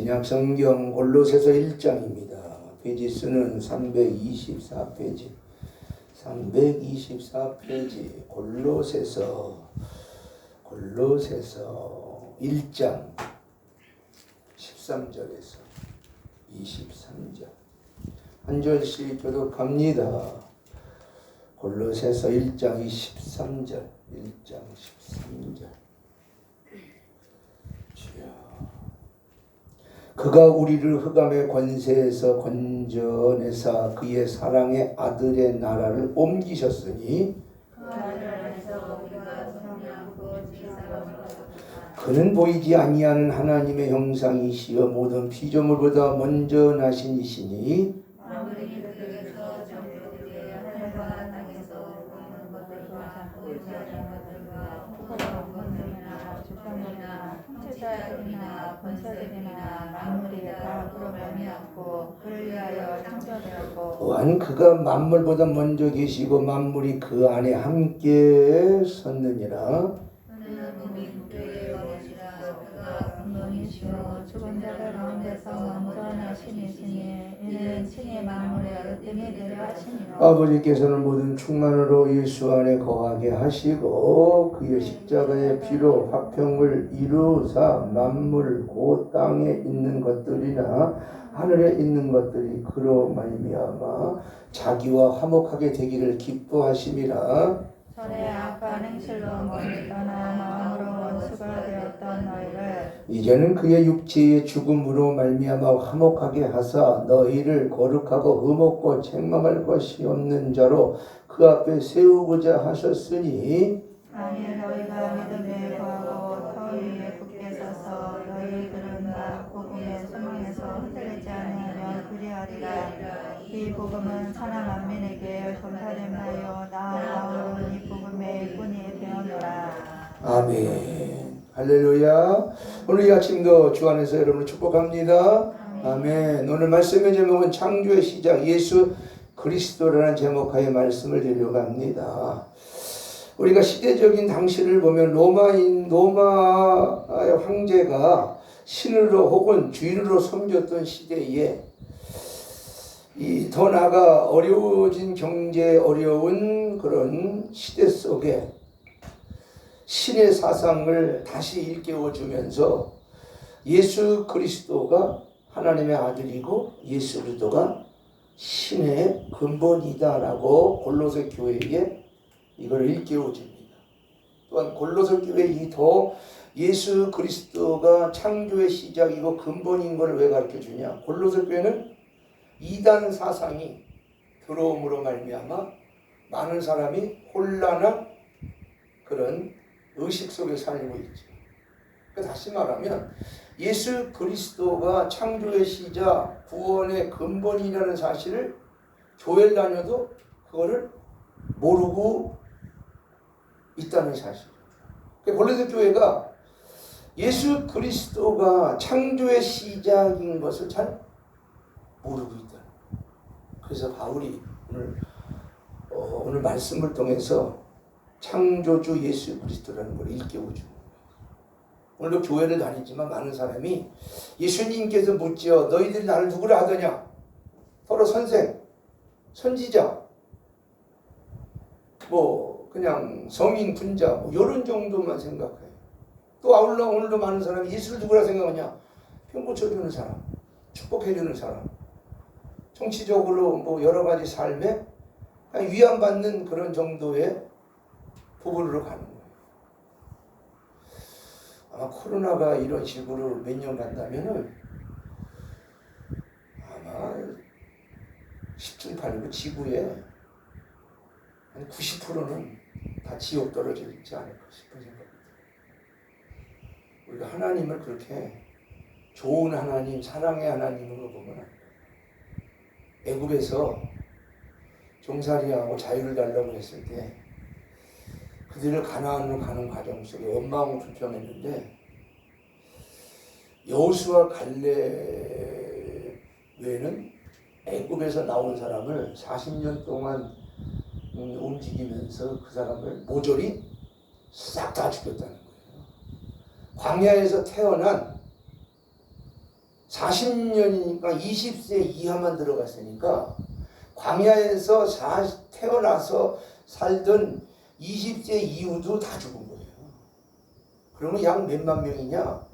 신약성경 골로새서 1장입니다. 페이지 수는 324페이지. 324페이지 골로새서 1장 13절에서 23절 한 절씩 교독합니다. 골로새서 1장 13절 1장 13절 그가 우리를 흑암의 권세에서 건져내사 그의 사랑의 아들의 나라를 옮기셨으니 그는 보이지 아니하는 하나님의 형상이시여 모든 피조물보다 먼저 나신 이시니 또한 그가 만물보다 먼저 계시고 만물이 그 안에 함께 섰느니라. 죽은 자들 가운데서 먼저 나신 이시니 이는 친히 만물의 으뜸이 되려 하시니라. 아버지께서는 모든 충만으로 예수 안에 거하게 하시고 그의 십자가의 피로 화평을 이루사 만물 곧 땅에 있는 것들이나 하늘에 있는 것들이 그로 말미암아 자기와 화목하게 되기를 기뻐하심이라. 전에 악한 행실로 멀리 떠나 마음으로 원수가 되었던 너희를 이제는 그의 육체의 죽음으로 말미암아 화목하게 하사 너희를 거룩하고 흠없고 책망할 것이 없는 자로 그 앞에 세우고자 하셨으니 만일 너희가 믿음에 거하고 터 위에 굳게 서서 너희들은 다 복음의 소망에서 흔들리지 아니하면 그리하리라. 이 복음은 천하 만민에게 전파됨하여 나아가는 이 복음의 본이 되었노라. 아멘. 할렐루야. 오늘 이 아침도 주 안에서 여러분을 축복합니다. 아멘. 오늘 말씀의 제목은 창조의 시작 예수 그리스도라는 제목하에 말씀을 드리려고 합니다. 우리가 시대적인 당시를 보면 로마의 황제가 신으로 혹은 주인으로 섬겼던 시대에 더 나아가 어려워진 경제 어려운 그런 시대 속에 신의 사상을 다시 일깨워주면서 예수 그리스도가 하나님의 아들이고 예수 그리스도가 신의 근본이다라고 골로새 교회에 이걸 일깨워줍니다. 또한 골로새 교회에 더 예수 그리스도가 창조의 시작이고 근본인 것을 왜 가르쳐주냐. 골로새 교회는 이단 사상이 들어옴으로 말미암아 많은 사람이 혼란한 그런 의식 속에 살고 있죠. 다시 말하면 예수 그리스도가 창조의 시작, 구원의 근본이라는 사실을 교회를 다녀도 그거를 모르고 있다는 사실. 골로새 교회가 예수 그리스도가 창조의 시작인 것을 잘 모르고 있다. 그래서 바울이 오늘 말씀을 통해서 창조주 예수 그리스도라는 걸 일깨워주는 거예요. 오늘도 교회를 다니지만 많은 사람이 예수님께서 묻지어 너희들이 나를 누구라 하더냐? 서로 선생, 선지자, 그냥 성인, 군자 이런 정도만 생각해요. 또 아울러 오늘도 많은 사람이 예수를 누구라 생각하냐? 병 고쳐주는 사람, 축복해주는 사람, 정치적으로 여러 가지 삶에 위안받는 그런 정도의 부분으로 가는 거예요. 아마 코로나가 이런 식으로 몇 년 간다면은 아마 10중 8구 지구에 한 90%는 다 지옥 떨어지지 않을까 싶은 생각입니다. 우리가 하나님을 그렇게 좋은 하나님, 사랑의 하나님으로 보면 안 돼요. 애굽에서 종살이하고 자유를 달라고 했을 때 그들을 가나안으로 가는 과정 속에 원망하고 불평했는데 여호수아 갈렙 외에는 애굽에서 나온 사람을 40년 동안 움직이면서 그 사람을 모조리 싹 다 죽였다는 거예요. 광야에서 태어난 40년이니까 20세 이하만 들어갔으니까 광야에서 태어나서 살던 20세 이후도 다 죽은 거예요. 그러면 약 몇만 명이냐?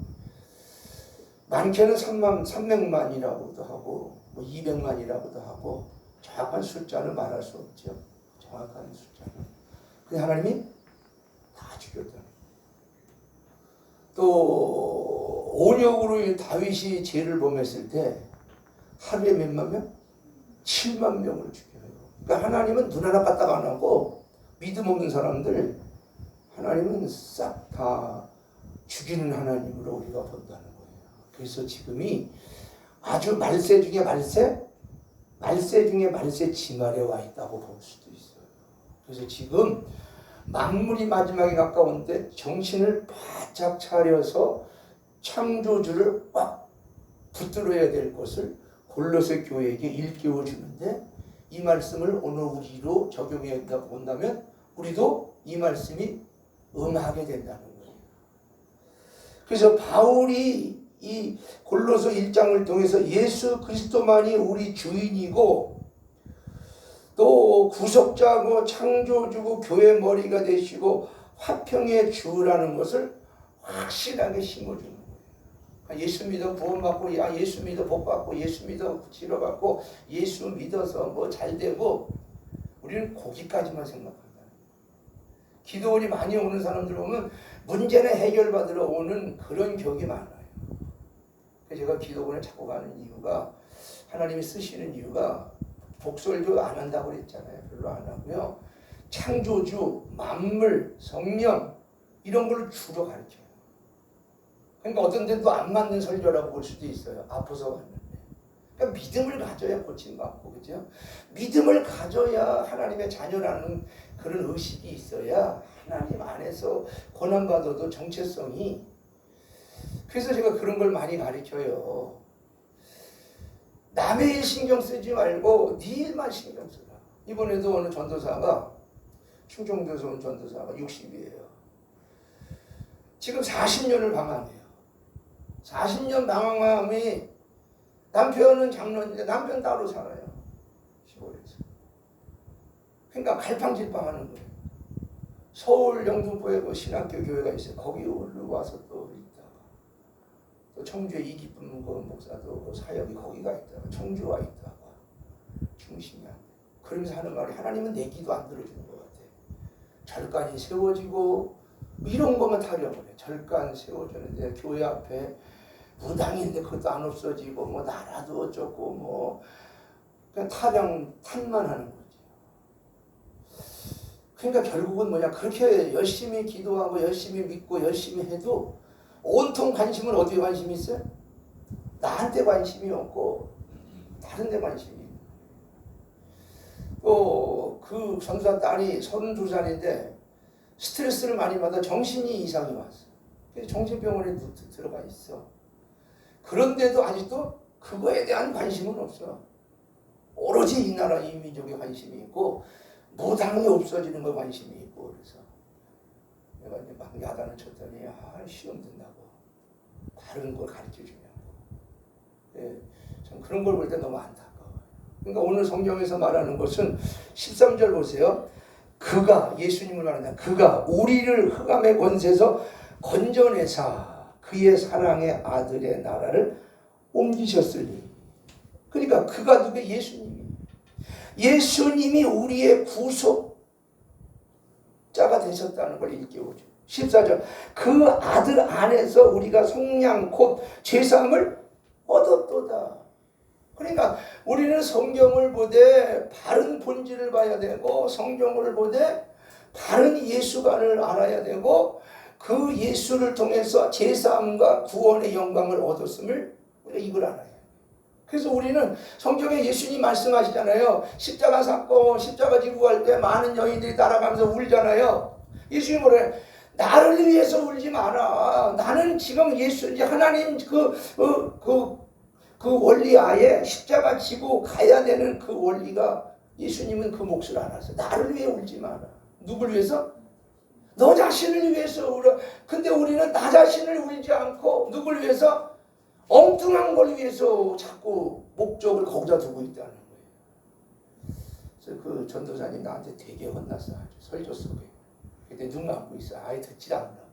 많게는 300만이라고도 하고 뭐 200만이라고도 하고 정확한 숫자는 말할 수 없죠. 정확한 숫자는. 근데 하나님이 다 죽였다. 또 온역으로 다윗이 죄를 범했을 때 하루에 몇만 명? 7만 명을 죽여요. 그러니까 하나님은 눈 하나 까딱 안 하고 믿음 없는 사람들 하나님은 싹 다 죽이는 하나님으로 우리가 본다는 거예요. 그래서 지금이 아주 말세 중에 말세 중에 말세 지말에 와 있다고 볼 수도 있어요. 그래서 지금 만물이 마지막에 가까운데 정신을 바짝 차려서 창조주를 꽉 붙들어야 될 것을 골로새 교회에게 일깨워 주는데, 이 말씀을 오늘 우리로 적용해 본다면 우리도 이 말씀이 응하게 된다는 거예요. 그래서 바울이 이 골로새 1장을 통해서 예수 그리스도만이 우리 주인이고 또 구속자고 창조주고 교회 머리가 되시고 화평의 주라는 것을 확실하게 심어주는 거예요. 예수 믿어 구원받고, 예수 믿어 복받고, 예수 믿어 치료받고, 예수 믿어서 뭐 잘되고, 우리는 거기까지만 생각한다. 기도원이 많이 오는 사람들 보면 문제는 해결받으러 오는 그런 격이 많아요. 제가 기도원에 자꾸 가는 이유가, 하나님이 쓰시는 이유가, 복설교 안 한다고 그랬잖아요. 별로 안 하고요. 창조주, 만물, 성령 이런 걸 주로 가르쳐요. 그러니까 어떤 데도 안 맞는 설교라고 볼 수도 있어요. 아파서 왔는데. 그러니까 믿음을 가져야 고침받고, 그죠? 믿음을 가져야 하나님의 자녀라는 그런 의식이 있어야 하나님 안에서 고난받아도 정체성이. 그래서 제가 그런 걸 많이 가르쳐요. 남의 일 신경 쓰지 말고 네 일만 신경 쓰라. 이번에도 어느 전도사가, 충청도에서 온 전도사가 60이에요. 지금 40년을 방황해요. 40년 방황함이, 남편은 장로인데 남편 따로 살아요. 시골에서. 그러니까 갈팡질팡하는 거예요. 서울 영등포에 뭐 신학교 교회가 있어요. 거기 올라와서 또 있다가, 또 청주에 이기쁨 목사도 사역이 거기가 있다가, 청주 와 있다가, 중심이 안 돼. 그러면서 하는 말이, 하나님은 내 기도 안 들어주는 것 같아. 절간이 세워지고 이런 것만 타령을 해. 절간 세워주는데 교회 앞에 무당인데 그것도 안 없어지고, 뭐 나라도 어쩌고, 뭐 그냥 탄만 하는 거지. 그러니까 결국은 뭐냐, 그렇게 열심히 기도하고 열심히 믿고 열심히 해도 온통 관심은 어디에 관심이 있어요? 나한테 관심이 없고 다른 데 관심이 있어요. 또 그 전사 딸이 32살인데 스트레스를 많이 받아 정신이 이상이 왔어. 그래서 정신병원에 들어가 있어. 그런데도 아직도 그거에 대한 관심은 없어. 오로지 이 나라 이 민족에 관심이 있고, 무당이 없어지는 거 관심이 있고. 그래서 내가 이제 막 야단을 쳤더니, 시험 든다고 다른 걸 가르쳐 주냐고. 예, 참 그런 걸 볼 때 너무 안타까워요. 그러니까 오늘 성경에서 말하는 것은 13절 보세요. 그가, 예수님을 말한다. 그가 우리를 흑암의 권세에서 건져내사 그의 사랑의 아들의 나라를 옮기셨으니. 그러니까 그가 누구예요? 예수님이. 예수님이 우리의 구속자가 되셨다는 걸 일깨워줘. 14절. 그 아들 안에서 우리가 속량 곧 죄사함을 얻었도다. 그러니까 우리는 성경을 보되 바른 본질을 봐야 되고, 성경을 보되 바른 예수관을 알아야 되고, 그 예수를 통해서 제사함과 구원의 영광을 얻었음을 우리가 이걸 알아야 해요. 그래서 우리는 성경에 예수님 말씀하시잖아요. 십자가 사건, 십자가 지고 갈 때 많은 여인들이 따라가면서 울잖아요. 예수님이 뭐래? 나를 위해서 울지 마라. 나는 지금 예수, 하나님 그 원리 아예 십자가 지고 가야 되는 그 원리가, 예수님은 그 몫을 알았어요. 나를 위해 울지 마라. 누굴 위해서? 너 자신을 위해서 울어. 근데 우리는 나 자신을 울지 않고 누굴 위해서? 엉뚱한 걸 위해서 자꾸 목적을 거기다 두고 있다는 거예요. 그래서 그 전도사님 나한테 되게 혼났어. 아주 설교 속에. 그때 눈 감고 있어. 아예 듣지 않나 그래.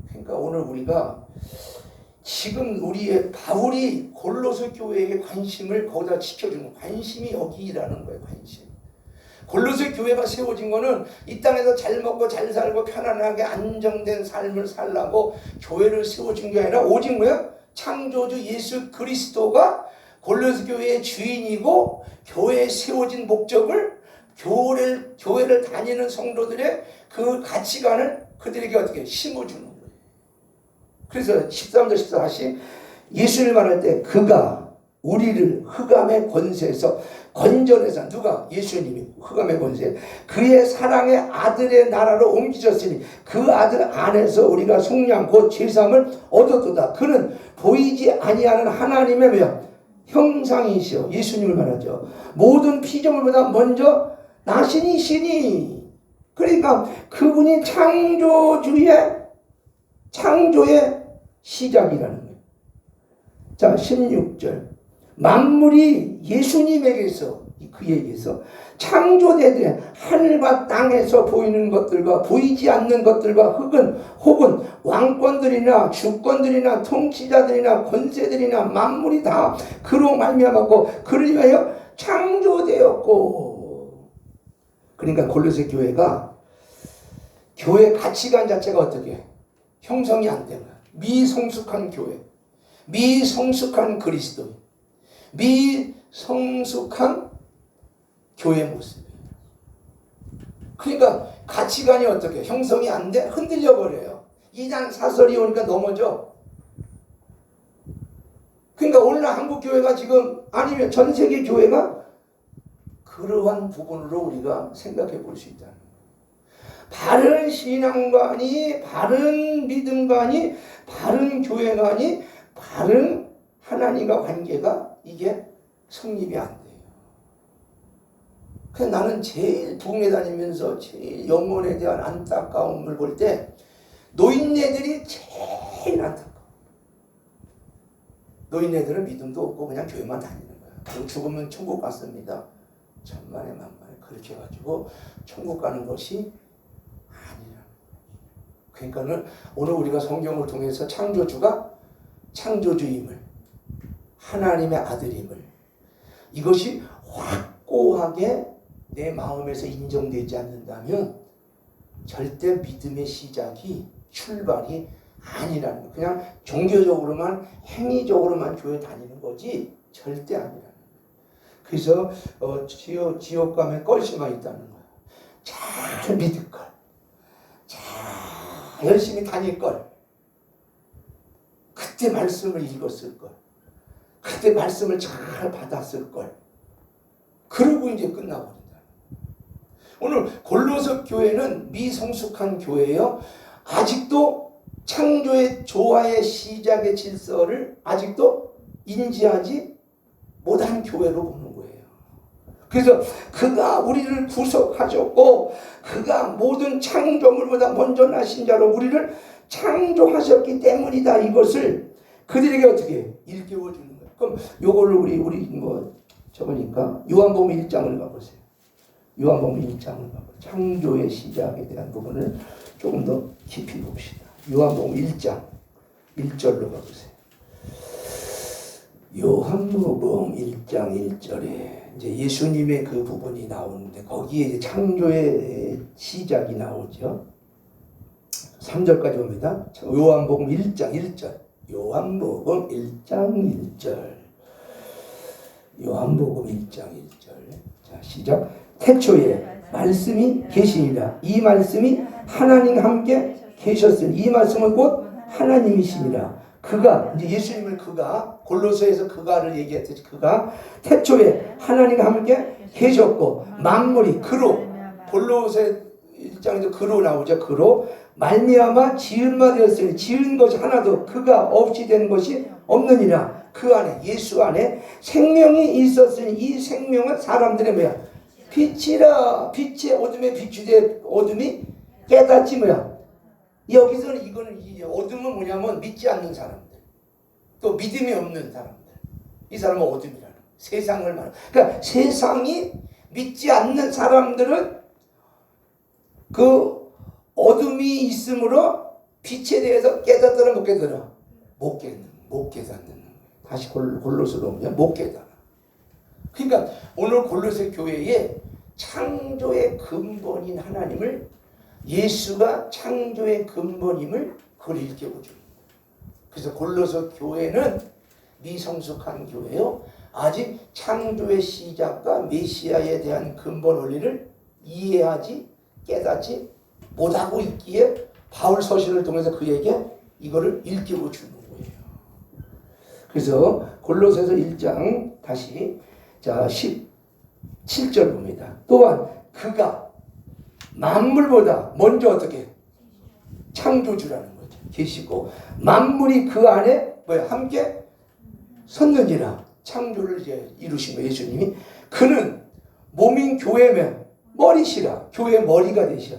그러니까 오늘 우리가 지금 우리의 바울이 골로새 교회의 관심을 거기다 지켜주는 관심이 여기라는 거예요. 관심. 골로새 교회가 세워진 거는 이 땅에서 잘 먹고 잘 살고 편안하게 안정된 삶을 살라고 교회를 세워준 게 아니라 오직 뭐야? 창조주 예수 그리스도가 골로새 교회의 주인이고 교회에 세워진 목적을 교회를 다니는 성도들의 그 가치관을 그들에게 어떻게 심어주는 거예요. 그래서 13절 14시 예수를 말할 때 그가 우리를 흑암의 권세에서 건져내서 누가? 예수님이 흑암의 권세 그의 사랑의 아들의 나라로 옮기셨으니 그 아들 안에서 우리가 속량 곧 죄사함을 얻었도다. 그는 보이지 아니하는 하나님의 뭐야? 형상이시오. 예수님을 말하죠. 모든 피조물보다 먼저 나신이시니 그러니까 그분이 창조의 시작이라는 거예요. 자 16절 만물이 예수님에게서 그에게서 창조되되 하늘과 땅에서 보이는 것들과 보이지 않는 것들과 혹은 왕권들이나 주권들이나 통치자들이나 권세들이나 만물이 다 그로 말미암았고 그를 위하여 창조되었고. 그러니까 골로새 교회가 교회 가치관 자체가 어떻게 형성이 안 되는 미성숙한 교회, 미성숙한 그리스도인, 미성숙한 교회 모습이에요. 그러니까 가치관이 어떻게 형성이 안 돼? 흔들려 버려요. 이단 사설이 오니까 넘어져. 그러니까 오늘날 한국 교회가 지금 아니면 전 세계 교회가 그러한 부분으로 우리가 생각해 볼 수 있다는 거예요. 바른 신앙관이, 바른 믿음관이, 바른 교회관이, 바른 하나님과 관계가 이게 성립이 안 돼요. 그래서 나는 제일 북미 다니면서 제일 영혼에 대한 안타까움을 볼 때 노인네들이 제일 안타까워. 노인네들은 믿음도 없고 그냥 교회만 다니는 거야. 그리고 죽으면 천국 갔습니다. 천만에 만만에 그렇게 해가지고 천국 가는 것이 아니라. 그러니까는 오늘 우리가 성경을 통해서 창조주가 창조주임을, 하나님의 아들임을, 이것이 확고하게 내 마음에서 인정되지 않는다면 절대 믿음의 시작이, 출발이 아니라는 거예요. 그냥 종교적으로만, 행위적으로만 교회 다니는 거지 절대 아니라는 거예요. 그래서 지옥 가면 껄심만 있다는 거예요. 잘 믿을 걸, 잘 열심히 다닐 걸, 그때 말씀을 읽었을 걸, 그때 말씀을 잘 받았을 걸, 그러고 이제 끝나버린다. 오늘 골로새 교회는 미성숙한 교회예요. 아직도 창조의 조화의 시작의 질서를 아직도 인지하지 못한 교회로 보는 거예요. 그래서 그가 우리를 구속하셨고 그가 모든 창조물보다 먼저 나신 자로 우리를 창조하셨기 때문이다. 이것을 그들에게 어떻게 일깨워 주는 거예요. 그럼 요거를 우리 저거니까 요한복음 1장을 가보세요. 요한복음 1장을 가보세요. 창조의 시작에 대한 부분을 조금 더 깊이 봅시다. 요한복음 1장 1절로 가보세요. 요한복음 1장 1절에 이제 예수님의 그 부분이 나오는데 거기에 이제 창조의 시작이 나오죠. 3절까지 옵니다. 요한복음 1장 1절. 요한복음 1장 1절. 요한복음 1장 1절. 자, 시작. 태초에 말씀이 계시니라. 이 말씀이 하나님과 함께 계셨으니 이 말씀은 곧 하나님이시니라. 그가, 이제 예수님을 그가, 골로새에서 그가를 얘기했듯이 그가 태초에 하나님과 함께 계셨고 만물이 그로, 골로새 1장에도 그로 나오죠. 그로 말미암아 지은 바 되었으니 지은 것이 하나도 그가 없이 된 것이 없느니라. 그 안에, 예수 안에 생명이 있었으니 이 생명은 사람들의 뭐야? 빛이라. 빛의 어둠에 비추되 어둠이 깨닫지 뭐야? 여기서는 이거는 이 어둠은 뭐냐면 믿지 않는 사람들. 또 믿음이 없는 사람들. 이 사람은 어둠이라는 거예요. 세상을 말하는. 그러니까 세상이 믿지 않는 사람들은 그 어둠이 있으므로 빛에 대해서 깨닫더라 못 깨닫더라? 못 깨닫는 거예요. 다시 골로새로 오면 못 깨닫아. 그러니까 오늘 골로새 교회에 창조의 근본인 하나님을, 예수가 창조의 근본임을 그걸 일깨워주는 거예요. 그래서 골로새 교회는 미성숙한 교회요. 아직 창조의 시작과 메시아에 대한 근본 원리를 이해하지 깨닫지 못하고 있기에 바울 서신을 통해서 그에게 이거를 일깨워 주는 거예요. 그래서 골로새서 1장 다시 자 17절 봅니다. 또한 그가 만물보다 먼저 어떻게 창조주라는 거죠. 계시고 만물이 그 안에 함께 섰느니라. 창조를 이제 이루신 거예요. 예수님이. 그는 몸인 교회면 머리시라. 교회의 머리가 되셔.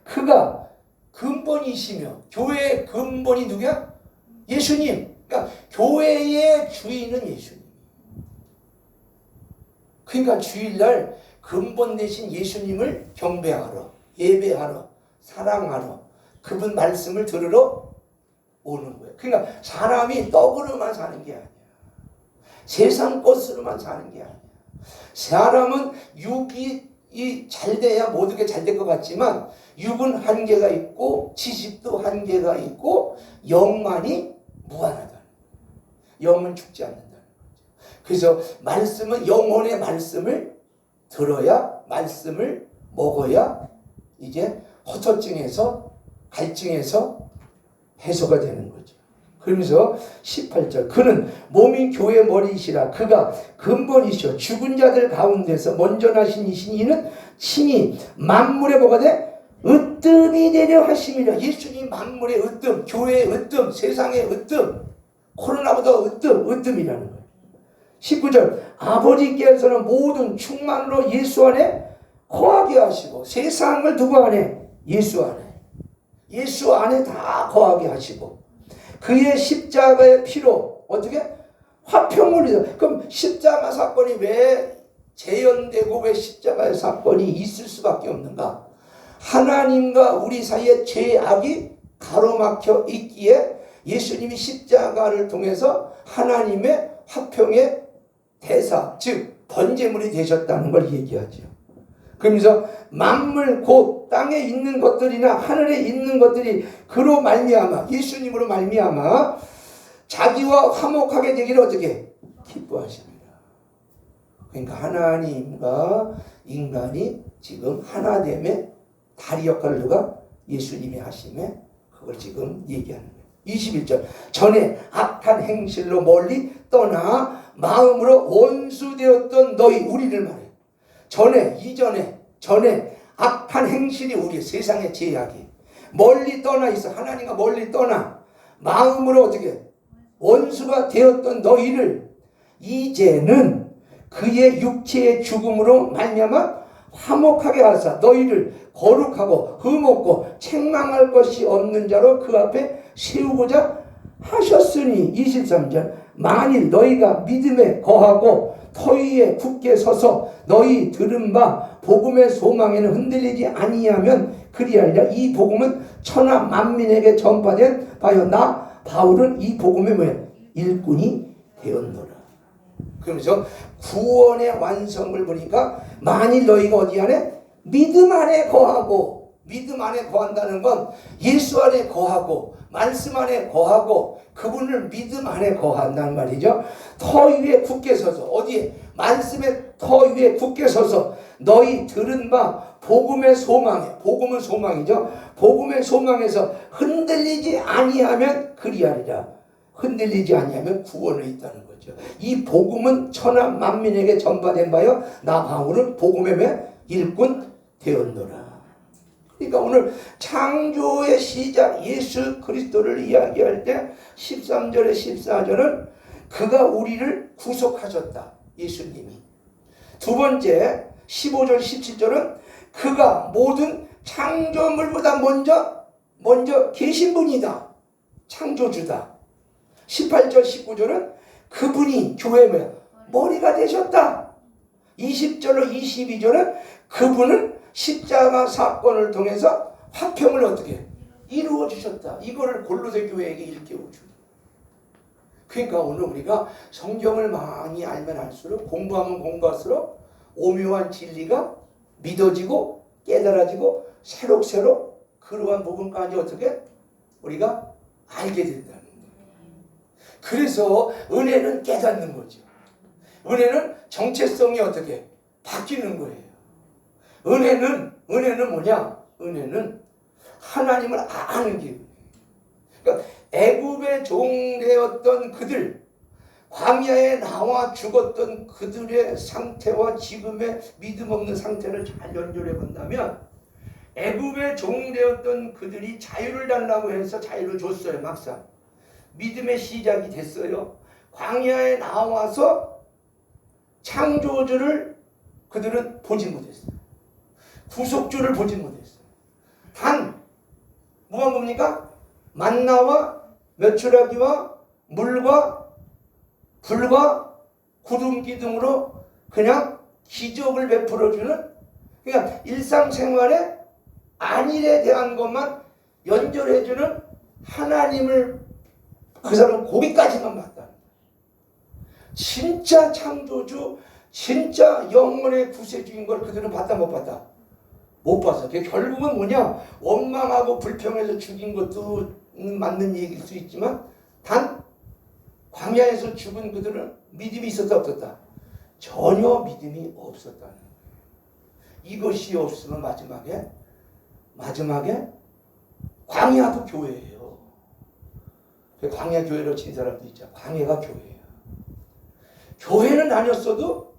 그가 근본이시며 교회의 근본이 누구야? 예수님. 그러니까 교회의 주인은 예수님. 그러니까 주일날 근본 되신 예수님을 경배하러, 예배하러, 사랑하러 그분 말씀을 들으러 오는 거예요. 그러니까 사람이 떡으로만 사는 게 아니야. 세상 것으로만 사는 게 아니야. 사람은 육이 잘 돼야 모든 게 잘 될 것 같지만 육은 한계가 있고 지식도 한계가 있고 영만이 무한하다. 영은 죽지 않는다는 거죠. 그래서 말씀은 영혼의 말씀을 들어야, 말씀을 먹어야 이제 허터증에서 갈증에서 해소가 되는 거죠. 그러면서 18절 그는 몸인 교회 머리이시라. 그가 근본이시오. 죽은 자들 가운데서 먼저 나신 이신 이는 친히 만물의 뭐가 돼? 으뜸이 되려 하심이라. 예수님 만물의 으뜸, 교회의 으뜸, 세상의 으뜸, 코로나보다 으뜸이라는 거예요. 19절 아버지께서는 모든 충만으로 예수 안에 거하게 하시고, 세상을 누구 안에? 예수 안에 다 거하게 하시고, 그의 십자가의 피로 어떻게? 화평을 이루어. 그럼 십자가 사건이 왜 재현되고 왜 십자가의 사건이 있을 수밖에 없는가? 하나님과 우리 사이에 죄악이 가로막혀 있기에 예수님이 십자가를 통해서 하나님의 화평의 대사, 즉 번제물이 되셨다는 걸 얘기하죠. 그러면서 만물 곧 땅에 있는 것들이나 하늘에 있는 것들이 그로 말미암아, 예수님으로 말미암아 자기와 화목하게 되기를 어떻게? 기뻐하십니다. 그러니까 하나님과 인간이 지금 하나됨의 다리 역할을 누가? 예수님이 하심에 그걸 지금 얘기하는 거예요. 21절 전에 악한 행실로 멀리 떠나 마음으로 원수되었던 너희, 우리를 말해. 전에 악한 행실이 우리 세상의 죄악이 멀리 떠나 있어. 하나님과 멀리 떠나 마음으로 어떻게 원수가 되었던 너희를 이제는 그의 육체의 죽음으로 말미암아 화목하게 하사 너희를 거룩하고 흠없고 책망할 것이 없는 자로 그 앞에 세우고자 하셨으니. 23절 만일 너희가 믿음에 거하고 터위에 굳게 서서 너희 들은 바 복음의 소망에는 흔들리지 아니하면 그리하리라. 이 복음은 천하 만민에게 전파된 바요 나 바울은 이 복음의 뭐야? 일꾼이 되었노라. 그러면서 구원의 완성을 보니까 만일 너희가 어디 안에? 믿음 안에 거하고, 믿음 안에 거한다는 건 예수 안에 거하고 말씀 안에 거하고 그분을 믿음 안에 거한다는 말이죠. 터 위에 굳게 서서, 어디에? 말씀의 터 위에 굳게 서서 너희 들은 바 복음의 소망에, 복음은 소망이죠. 복음의 소망에서 흔들리지 아니하면 그리하리라. 흔들리지 아니하면 구원에 있다는 거죠. 이 복음은 천하 만민에게 전파된 바요 나 바울은 복음의 일꾼 되었노라. 그러니까 오늘 창조의 시작 예수 그리스도를 이야기할 때 13절에 14절은 그가 우리를 구속하셨다. 예수님이. 두 번째 15절 17절은 그가 모든 창조물보다 먼저 계신 분이다. 창조주다. 18절 19절은 그분이 교회의 뭐야? 머리가 되셨다. 20절로 22절은 그분은 십자가 사건을 통해서 화평을 어떻게 이루어 주셨다. 이거를 골로새 교회에게 일깨워 주. 그러니까 오늘 우리가 성경을 많이 알면 알수록, 공부하면 공부할수록 오묘한 진리가 믿어지고 깨달아지고 새록새록 그러한 부분까지 어떻게 우리가 알게 된다는 거예요. 그래서 은혜는 깨닫는 거죠. 은혜는 정체성이 어떻게 바뀌는 거예요. 은혜는 뭐냐? 은혜는 하나님을 아는 길. 그러니까 애굽의 종되었던 그들, 광야에 나와 죽었던 그들의 상태와 지금의 믿음 없는 상태를 잘 연결해 본다면, 애굽의 종되었던 그들이 자유를 달라고 해서 자유를 줬어요. 막상 믿음의 시작이 됐어요. 광야에 나와서 창조주를 그들은 보지 못했어요. 구속주를 보지 못했어요. 단 뭐한 겁니까? 만나와 메추라기와 물과 불과 구름 기둥으로 그냥 기적을 베풀어주는, 그러니까 일상생활에 안일에 대한 것만 연결해주는 하나님을 그 사람은 거기까지만 봤다. 진짜 창조주, 진짜 영혼의 구세주인 걸 그들은 봤다 못 봤다? 못 봤어. 결국은 뭐냐? 원망하고 불평해서 죽인 것도 맞는 얘기일 수 있지만 단 광야에서 죽은 그들은 믿음이 있었다 없었다? 전혀 믿음이 없었다는 거예요. 이것이 없으면 마지막에 광야도 교회예요. 광야 교회로 친 사람도 있죠. 광야가 교회예요. 교회는 다녔어도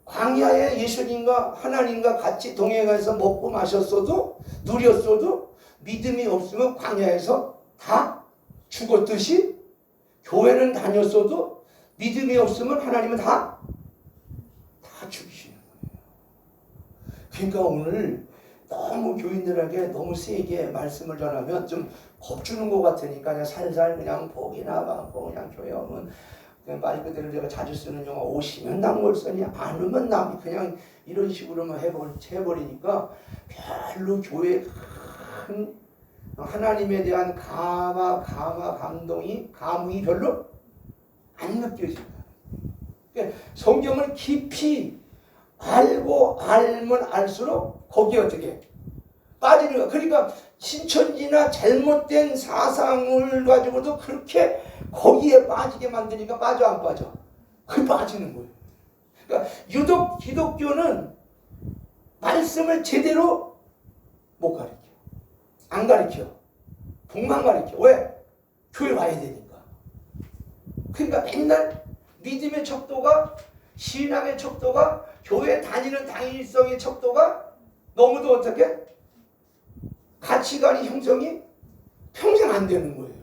광야에 예수님과 하나님과 같이 동행해서 먹고 마셨어도 누렸어도 믿음이 없으면 광야에서 다 죽었듯이, 교회는 다녔어도 믿음이 없으면 하나님은 다 죽이시는 거예요. 그러니까 오늘 너무 교인들에게 너무 세게 말씀을 전하면 좀 겁주는 것 같으니까 그냥 살살 그냥 복이나 많고 그냥 교회 오면 그냥 말 그대로 제가 자주 쓰는 용어 오시면 낙몰선이 안 오면 남이 그냥 이런 식으로만 해버리니까 별로 교회에 큰 하나님에 대한 감동이 별로 안 느껴진다. 그러니까 성경을 깊이 알면 알수록 거기에 어떻게 빠지는 거야. 그러니까 신천지나 잘못된 사상을 가지고도 그렇게 거기에 빠지게 만드니까 빠져 안 빠져? 그 빠지는 거예요. 그러니까 유독 기독교는 말씀을 제대로 못 가르쳐. 안 가르쳐. 복만 가르쳐. 왜? 교회 와야 되니까. 그러니까 맨날 믿음의 척도가, 신앙의 척도가, 교회 다니는 당위성의 척도가 너무도 어떻게? 가치관이 형성이 평생 안 되는 거예요.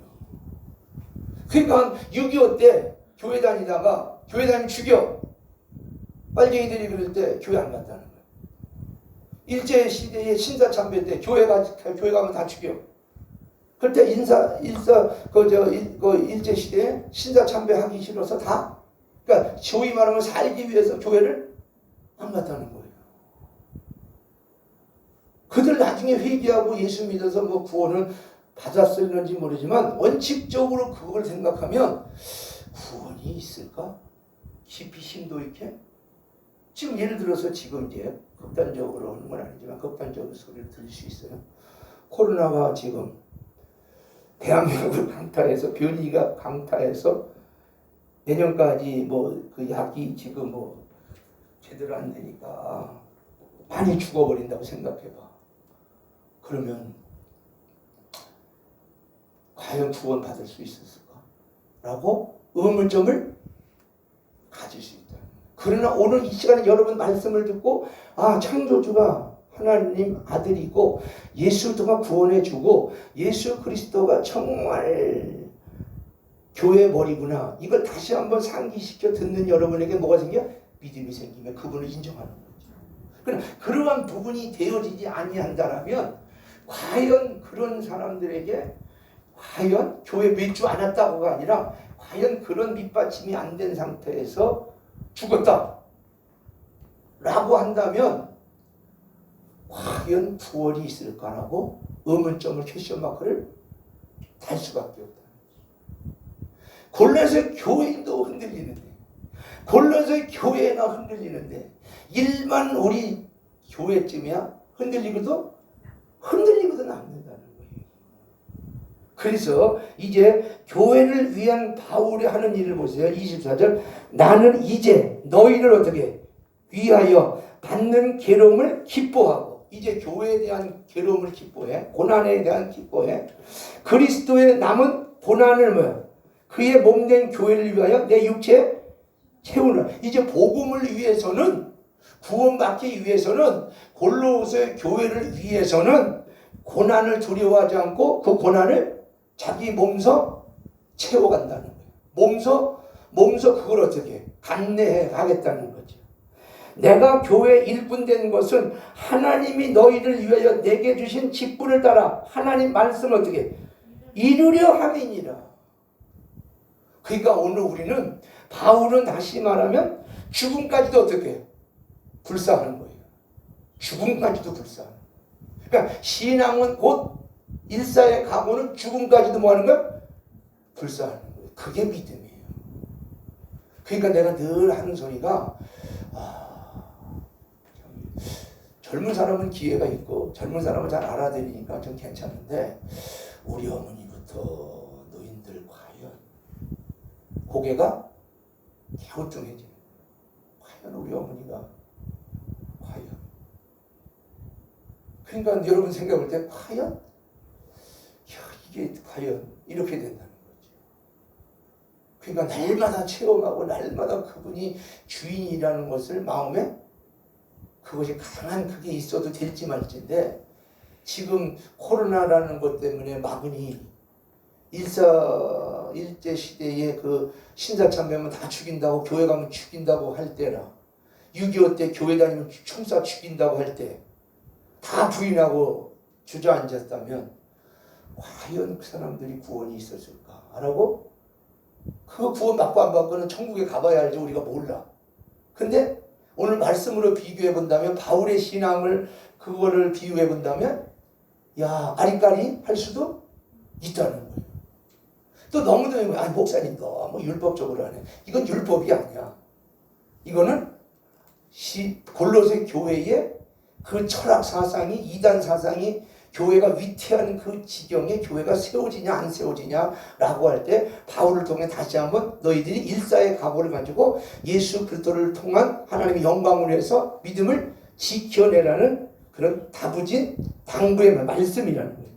그러니까 6.25 때 교회 다니면 죽여. 빨갱이들이 그럴 때 교회 안 갔다는 거예요. 일제시대의 신사참배 때 교회 가면 다 죽여. 그때 일제시대에 신사참배 하기 싫어서 다, 그러니까 소위 말하면 살기 위해서 교회를 안 갔다는 거예요. 그들 나중에 회개하고 예수 믿어서 뭐 구원을 받았을는지 모르지만 원칙적으로 그걸 생각하면 구원이 있을까? 깊이 심도 있게? 지금 예를 들어서 지금 이제 극단적으로 하는 건 아니지만 극단적으로 소리를 들을 수 있어요. 코로나가 지금 대한민국을 강타해서, 변이가 강타해서 내년까지 뭐 그 약이 지금 뭐 제대로 안 되니까 많이 죽어버린다고 생각해봐. 그러면 과연 구원 받을 수 있었을까? 라고 의문점을 가질 수 있다. 그러나 오늘 이 시간에 여러분 말씀을 듣고, 아, 창조주가 하나님 아들이고 예수가 구원해주고 예수 그리스도가 정말 교회의 머리구나, 이걸 다시 한번 상기시켜 듣는 여러분에게 뭐가 생겨? 믿음이 생기면 그분을 인정하는 거죠. 그러나 그러한 부분이 되어지지 아니한다라면 과연 그런 사람들에게 과연 교회 몇 주 안 왔다고가 아니라 과연 그런 밑받침이 안 된 상태에서 죽었다 라고 한다면 과연 부활이 있을까라고 의문점을 퀘스천 마크를 달 수밖에 없다. 골로새 교인도 흔들리는데, 골로새 교회가 흔들리는데 일반 우리 교회쯤이야 흔들리고도 남는다는 거예요. 그래서 이제 교회를 위한 바울이 하는 일을 보세요. 24절, 나는 이제 너희를 어떻게 위하여 받는 괴로움을 기뻐하고, 이제 교회에 대한 괴로움을 기뻐해, 고난에 대한 기뻐해, 그리스도의 남은 고난을 뭐야? 그의 몸된 교회를 위하여 내 육체 채우는, 이제 복음을 위해서는, 구원받기 위해서는, 골로새 교회를 위해서는 고난을 두려워하지 않고 그 고난을 자기 몸소 채워간다는 거예요. 몸소 그걸 어떻게 감내해 가겠다는 거죠. 내가 교회 일꾼된 것은 하나님이 너희를 위하여 내게 주신 직분을 따라 하나님 말씀을 어떻게 이루려 함이니라. 그러니까 오늘 우리는, 바울은 다시 말하면 죽음까지도 어떻게 불사하는 거예요. 죽음까지도 불사하는 거예요. 그러니까 신앙은 곧 일사의 각오는 죽음까지도 뭐 하는 거야? 불사하는 거예요. 그게 믿음이에요. 그러니까 내가 늘 하는 소리가, 젊은 사람은 기회가 있고 젊은 사람은 잘 알아들으니까 좀 괜찮은데, 우리 어머니부터 노인들 과연 고개가 갸우뚱해지는, 과연 우리 어머니가 과연, 그러니까 여러분 생각할 때 과연 이게 과연 이렇게 된다는 거죠. 그러니까 날마다 체험하고 날마다 그분이 주인이라는 것을 마음에, 그것이 강한 그게 있어도 될지 말지인데, 지금 코로나라는 것 때문에 막으니 일제 시대에 그 신사참배면 다 죽인다고, 교회 가면 죽인다고 할 때나 6.25 때 교회 다니면 총쏴 죽인다고 할 때 다 부인하고 주저앉았다면 과연 그 사람들이 구원이 있었을까라고, 그 구원 받고 안 받고는 천국에 가봐야 알지 우리가 몰라. 근데 오늘 말씀으로 비교해 본다면, 바울의 신앙을 그거를 비유해 본다면, 야, 아리까리 할 수도 있다는 거예요. 또 너무도, 아니 목사님 너무 율법적으로 하네. 이건 율법이 아니야. 이거는 골로새 교회의 그 철학 사상이, 이단 사상이, 교회가 위태한 그 지경에 교회가 세워지냐 안 세워지냐라고 할 때 바울을 통해 다시 한번 너희들이 일사의 각오를 가지고 예수 그리스도를 통한 하나님의 영광을 위해서 믿음을 지켜내라는 그런 다부진 당부의 말씀이라는 거예요.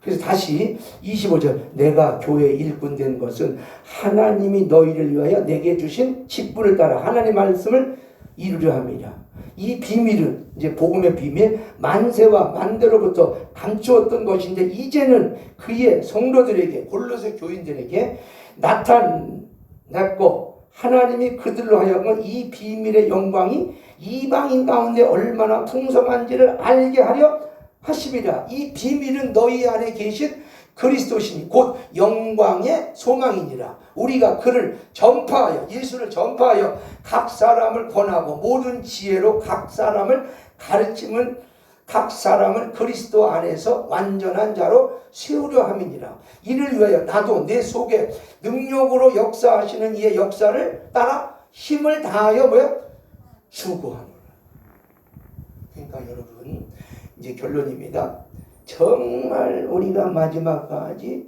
그래서 다시 25절, 내가 교회 일꾼 된 것은 하나님이 너희를 위하여 내게 주신 직분을 따라 하나님의 말씀을 이루려 함이라. 이 비밀은, 이제 복음의 비밀, 만세와 만대로부터 감추었던 것인데 이제는 그의 성도들에게, 골로새 교인들에게 나타났고, 하나님이 그들로 하여금 이 비밀의 영광이 이방인 가운데 얼마나 풍성한지를 알게 하려 하심이라. 이 비밀은 너희 안에 계신 그리스도시니 곧 영광의 소망이니라. 우리가 그를 전파하여, 예수를 전파하여 각 사람을 권하고 모든 지혜로 각 사람을 가르침은 각 사람을 그리스도 안에서 완전한 자로 세우려 함이니라. 이를 위하여 나도 내 속에 능력으로 역사하시는 이의 역사를 따라 힘을 다하여 수고하노라. 그러니까 여러분, 이제 결론입니다. 정말 우리가 마지막까지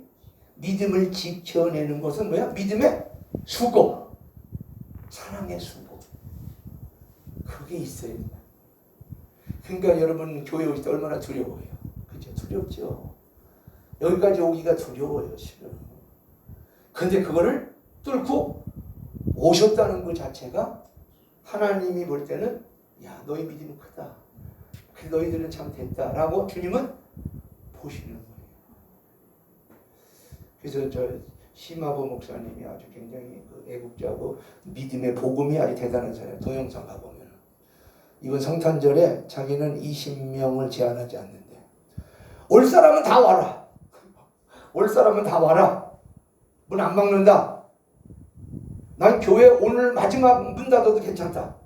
믿음을 지켜내는 것은 믿음의 수고, 사랑의 수고. 그게 있어야 된다. 그러니까 여러분 교회 오실 때 얼마나 두려워요. 그죠? 두렵죠. 여기까지 오기가 두려워요, 실은. 근데 그거를 뚫고 오셨다는 것 자체가 하나님이 볼 때는, 야, 너희 믿음이 크다. 그래, 너희들은 참 됐다라고 주님은 보시는 거예요. 그래서 저 심하보 목사님이 아주 굉장히 애국자고 믿음의 복음이 아주 대단한 사람이에요. 동영상 가보면. 이번 성탄절에 자기는 20명을 제한하지 않는데, 올 사람은 다 와라. 올 사람은 다 와라. 문 안 막는다. 난 교회 오늘 마지막 문 닫아도 괜찮다.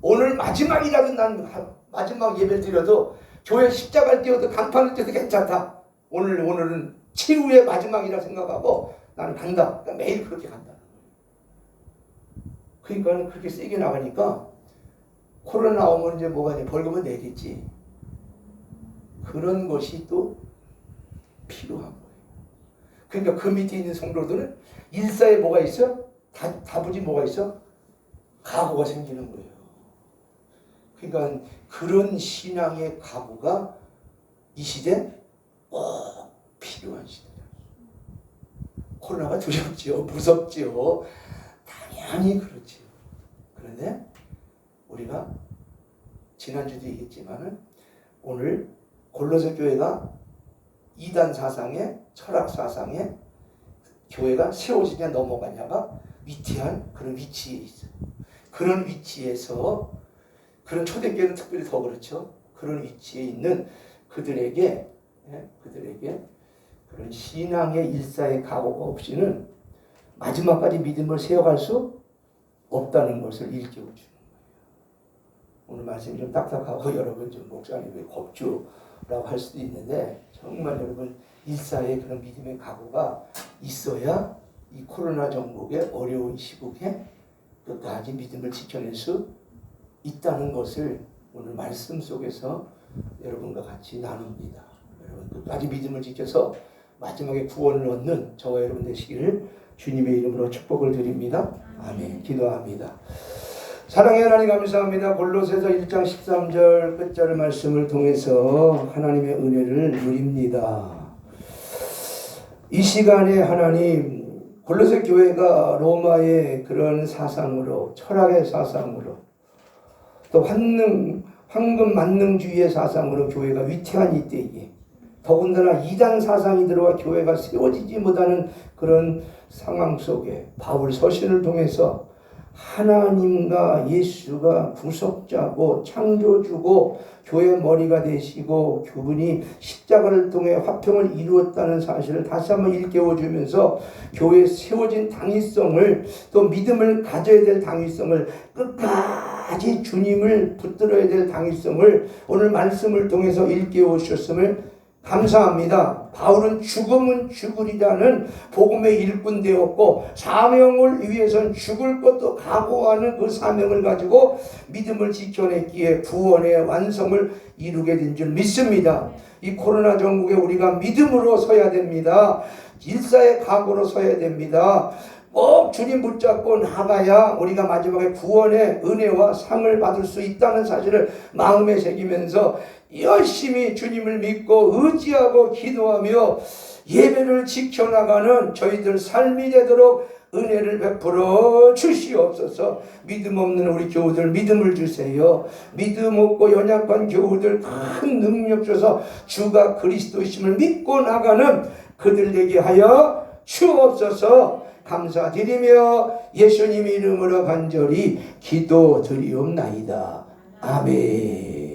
오늘 마지막이라도 난 마지막 예배를 드려도 교회 십자가를 띄워도 간판을 띄워도 괜찮다. 오늘은 치유의 마지막이라 생각하고 나는 간다. 그러니까 매일 그렇게 간다. 그러니까 그렇게 세게 나가니까 코로나 오면 이제 뭐가 이제 벌금은 내겠지. 그런 것이 또 필요한 거예요. 그러니까 그 밑에 있는 성도들은 일사에 뭐가 있어? 다부지 뭐가 있어? 각오가 생기는 거예요. 그러니까 그런 신앙의 각오가 이 시대 꼭 필요한 시대다. 코로나가 두렵지요. 무섭지요. 당연히 그렇지요. 그런데 우리가 지난주도 얘기했지만은 오늘 골로새 교회가 이단 사상에 철학 사상에 교회가 세워지냐 넘어가냐가 위태한 그런 위치에 있어요. 그런 위치에서 그런 초대교회는 특별히 더 그렇죠. 그런 위치에 있는 그들에게 그런 신앙의 일사의 각오가 없이는 마지막까지 믿음을 세워갈 수 없다는 것을 일깨워 주는 거예요. 오늘 말씀이 좀 딱딱하고 여러분 좀 목사님이 겁주라고 할 수도 있는데 정말 여러분 일사의 그런 믿음의 각오가 있어야 이 코로나 정복의 어려운 시국에 끝까지 믿음을 지켜낼 수 있다는 것을 오늘 말씀 속에서 여러분과 같이 나눕니다. 여러분 끝까지 믿음을 지켜서 마지막에 구원을 얻는 저와 여러분 되시기를 주님의 이름으로 축복을 드립니다. 아멘. 기도합니다. 사랑의 하나님 감사합니다. 골로새서 1장 13절 끝절 말씀을 통해서 하나님의 은혜를 누립니다. 이 시간에 하나님 골로새 교회가 로마의 그런 사상으로 철학의 사상으로 또 황금 만능주의의 사상으로 교회가 위태한 이때에 더군다나 이단 사상이 들어와 교회가 세워지지 못하는 그런 상황 속에 바울 서신을 통해서 하나님과 예수가 구속자고 창조주고 교회 머리가 되시고 그분이 십자가를 통해 화평을 이루었다는 사실을 다시 한번 일깨워주면서 교회에 세워진 당위성을 또 믿음을 가져야 될 당위성을 끝까지 주님을 붙들어야 될 당위성을 오늘 말씀을 통해서 일깨워주셨음을 감사합니다. 바울은 죽으면 죽으리라는 복음의 일꾼 되었고 사명을 위해서는 죽을 것도 각오하는 그 사명을 가지고 믿음을 지켜냈기에 구원의 완성을 이루게 된 줄 믿습니다. 이 코로나 전국에 우리가 믿음으로 서야 됩니다. 일사의 각오로 서야 됩니다. 꼭 주님 붙잡고 나가야 우리가 마지막에 구원의 은혜와 상을 받을 수 있다는 사실을 마음에 새기면서 열심히 주님을 믿고 의지하고 기도하며 예배를 지켜나가는 저희들 삶이 되도록 은혜를 베풀어 주시옵소서. 믿음 없는 우리 교우들 믿음을 주세요. 믿음 없고 연약한 교우들 큰 능력 줘서 주가 그리스도이심을 믿고 나가는 그들 되게 하여 주옵소서. 감사드리며 예수님 이름으로 간절히 기도드리옵나이다. 아멘.